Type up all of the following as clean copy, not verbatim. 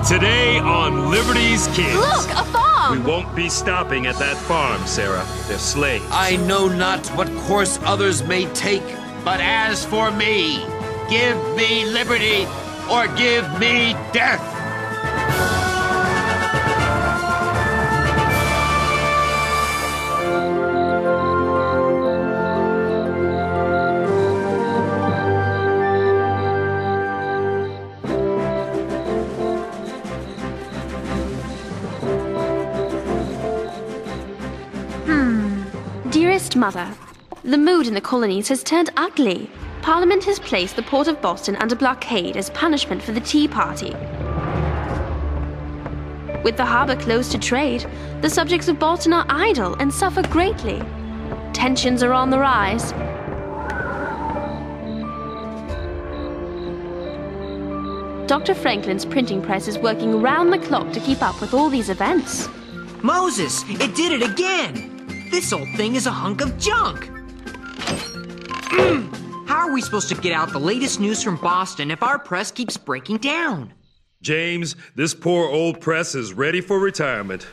Today on Liberty's Kids. Look, a farm! We won't be stopping at that farm, Sarah. They're slaves. I know not what course others may take, but as for me, give me liberty or give me death. Dearest Mother, the mood in the colonies has turned ugly. Parliament has placed the port of Boston under blockade as punishment for the Tea Party. With the harbor closed to trade, the subjects of Boston are idle and suffer greatly. Tensions are on the rise. Dr. Franklin's printing press is working round the clock to keep up with all these events. Moses, it did it again! This old thing is a hunk of junk! How are we supposed to get out the latest news from Boston if our press keeps breaking down? James, this poor old press is ready for retirement.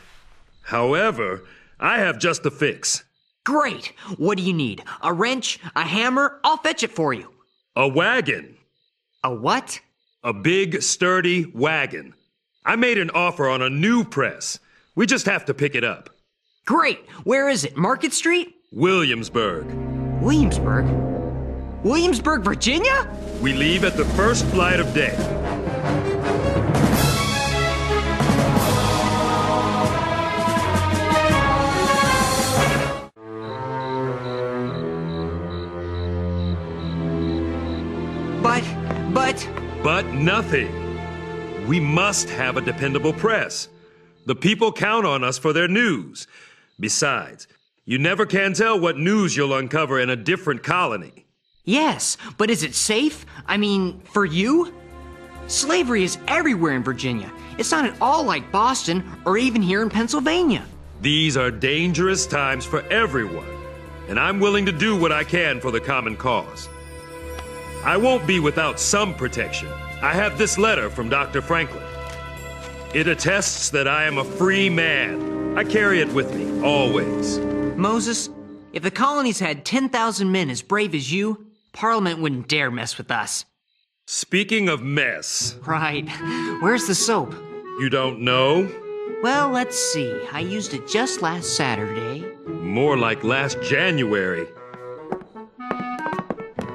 However, I have just the fix. Great! What do you need? A wrench? A hammer? I'll fetch it for you. A wagon. A what? A big, sturdy wagon. I made an offer on a new press. We just have to pick it up. Great! Where is it? Market Street? Williamsburg. Williamsburg? Williamsburg, Virginia? We leave at the first light of day. But nothing. We must have a dependable press. The people count on us for their news. Besides, you never can tell what news you'll uncover in a different colony. Yes, but is it safe? I mean, for you? Slavery is everywhere in Virginia. It's not at all like Boston or even here in Pennsylvania. These are dangerous times for everyone, and I'm willing to do what I can for the common cause. I won't be without some protection. I have this letter from Dr. Franklin. It attests that I am a free man. I carry it with me, always. Moses, if the colonies had 10,000 men as brave as you, Parliament wouldn't dare mess with us. Speaking of mess... Right. Where's the soap? You don't know? Well, let's see. I used it just last Saturday. More like last January.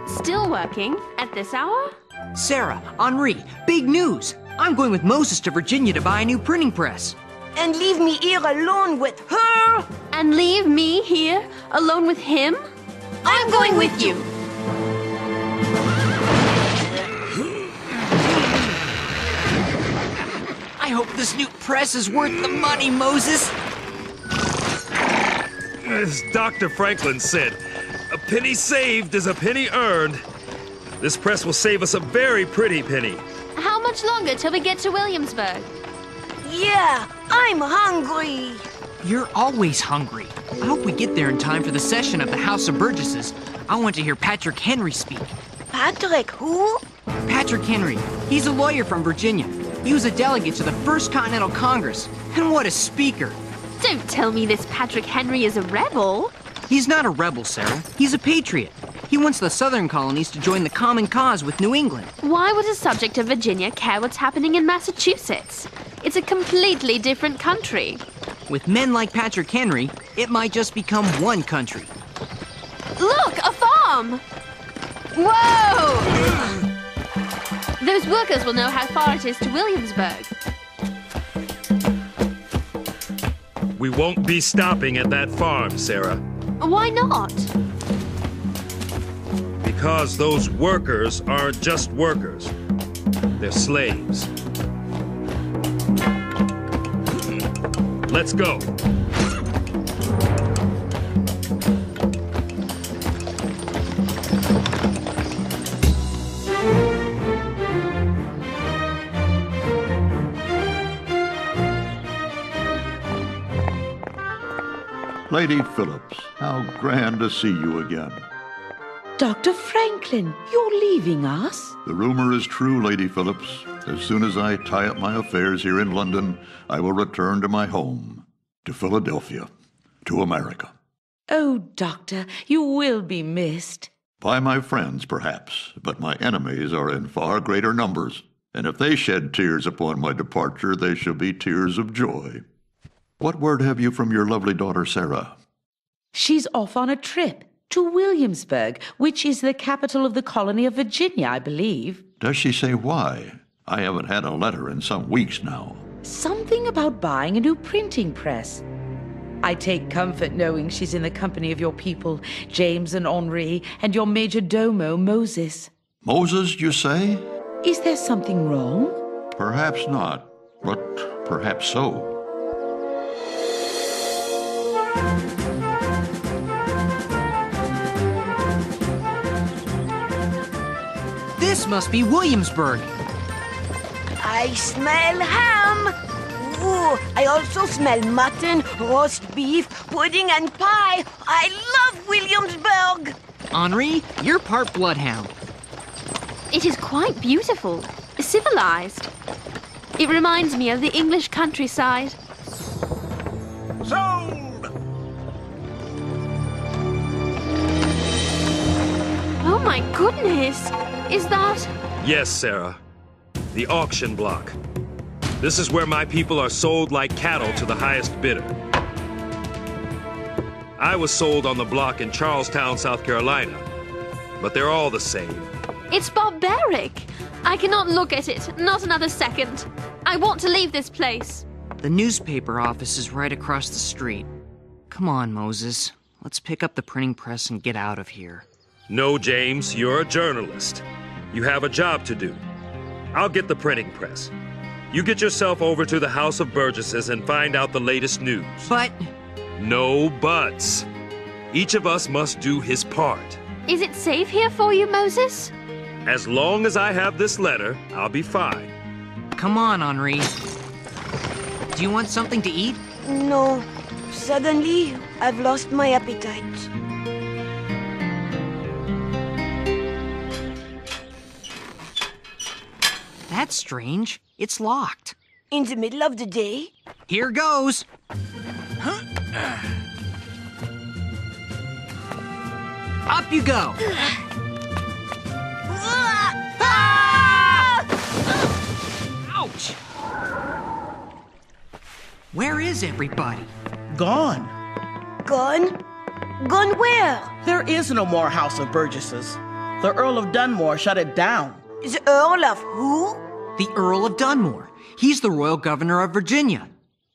Still working at this hour? Sarah, Henri, big news! I'm going with Moses to Virginia to buy a new printing press. And leave me here alone with her? And leave me here alone with him? I'm going with you. I hope this new press is worth the money, Moses. As Dr. Franklin said, a penny saved is a penny earned. This press will save us a very pretty penny. How much longer till we get to Williamsburg? Yeah, I'm hungry. You're always hungry. I hope we get there in time for the session of the House of Burgesses. I want to hear Patrick Henri speak. Patrick who? Patrick Henri. He's a lawyer from Virginia. He was a delegate to the First Continental Congress. And what a speaker. Don't tell me this Patrick Henri is a rebel. He's not a rebel, Sarah. He's a patriot. He wants the southern colonies to join the common cause with New England. Why would a subject of Virginia care what's happening in Massachusetts? It's a completely different country. With men like Patrick Henri, it might just become one country. Look, a farm! Whoa! Those workers will know how far it is to Williamsburg. We won't be stopping at that farm, Sarah. Why not? Because those workers aren't just workers. They're slaves. Let's go. Lady Phillips, how grand to see you again. Dr. Franklin, you're leaving us? The rumor is true, Lady Phillips. As soon as I tie up my affairs here in London, I will return to my home, to Philadelphia, to America. Oh, Doctor, you will be missed. By my friends, perhaps, but my enemies are in far greater numbers, and if they shed tears upon my departure, they shall be tears of joy. What word have you from your lovely daughter, Sarah? She's off on a trip to Williamsburg, which is the capital of the colony of Virginia, I believe. Does she say why? I haven't had a letter in some weeks now. Something about buying a new printing press. I take comfort knowing she's in the company of your people, James and Henri, and your major domo, Moses. Moses, you say? Is there something wrong? Perhaps not, but perhaps so. This must be Williamsburg. I smell ham. Ooh, I also smell mutton, roast beef, pudding, and pie. I love Williamsburg. Henri, you're part bloodhound. It is quite beautiful, civilized. It reminds me of the English countryside. Sold! Oh my goodness! Is that... Yes, Sarah. The auction block. This is where my people are sold like cattle to the highest bidder. I was sold on the block in Charlestown, South Carolina. But they're all the same. It's barbaric! I cannot look at it, not another second. I want to leave this place. The newspaper office is right across the street. Come on, Moses. Let's pick up the printing press and get out of here. No, James, you're a journalist. You have a job to do. I'll get the printing press. You get yourself over to the House of Burgesses and find out the latest news. But... No buts. Each of us must do his part. Is it safe here for you, Moses? As long as I have this letter, I'll be fine. Come on, Henri. Do you want something to eat? No. Suddenly, I've lost my appetite. That's strange. It's locked. In the middle of the day? Here goes. Up you go. Ouch! Where is everybody? Gone. Gone? Gone where? There is no more House of Burgesses. The Earl of Dunmore shut it down. The Earl of who? The Earl of Dunmore. He's the royal governor of Virginia.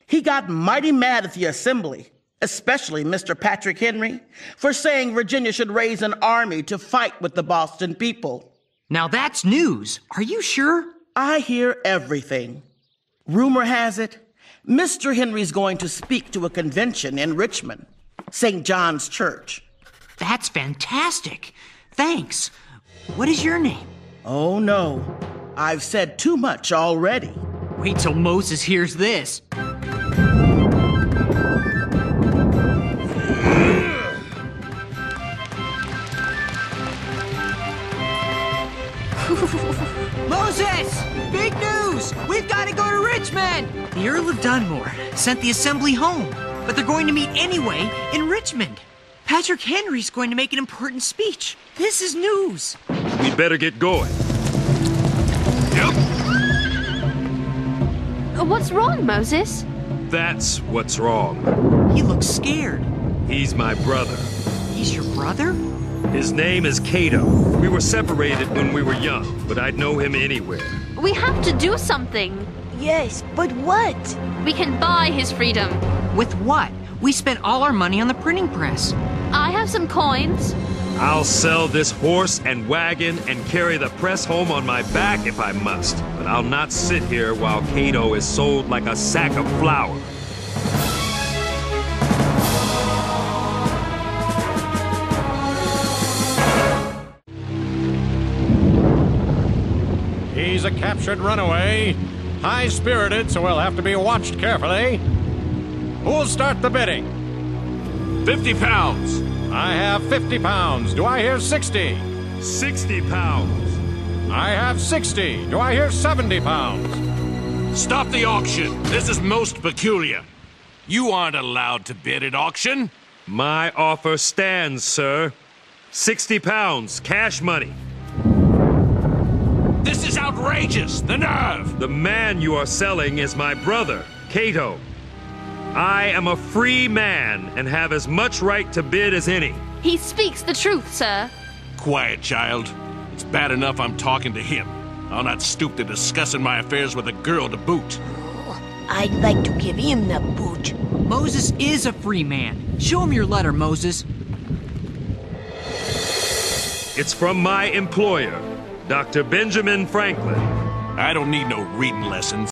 He got mighty mad at the Assembly, especially Mr. Patrick Henri, for saying Virginia should raise an army to fight with the Boston people. Now that's news. Are you sure? I hear everything. Rumor has it, Mr. Henry's going to speak to a convention in Richmond, St. John's Church. That's fantastic. Thanks. What is your name? Oh, no. I've said too much already. Wait till Moses hears this. Moses! Big news! We've got to go to Richmond! The Earl of Dunmore sent the Assembly home, but they're going to meet anyway in Richmond. Patrick Henry's going to make an important speech. This is news. We'd better get going. Yep. What's wrong, Moses? That's what's wrong. He looks scared. He's my brother. He's your brother? His name is Cato. We were separated when we were young, but I'd know him anywhere. We have to do something. Yes, but what? We can buy his freedom. With what? We spent all our money on the printing press. I have some coins. I'll sell this horse and wagon and carry the press home on my back if I must. But I'll not sit here while Cato is sold like a sack of flour. He's a captured runaway. High-spirited, so he'll have to be watched carefully. Who'll start the bidding? 50 pounds. I have 50 pounds. Do I hear 60? 60 pounds. I have 60. Do I hear 70 pounds? Stop the auction. This is most peculiar. You aren't allowed to bid at auction. My offer stands, sir. 60 pounds, cash money. This is outrageous. The nerve! The man you are selling is my brother, Cato. I am a free man and have as much right to bid as any. He speaks the truth, sir. Quiet, child. It's bad enough I'm talking to him. I'll not stoop to discussing my affairs with a girl to boot. I'd like to give him the boot. Moses is a free man. Show him your letter, Moses. It's from my employer, Dr. Benjamin Franklin. I don't need no reading lessons.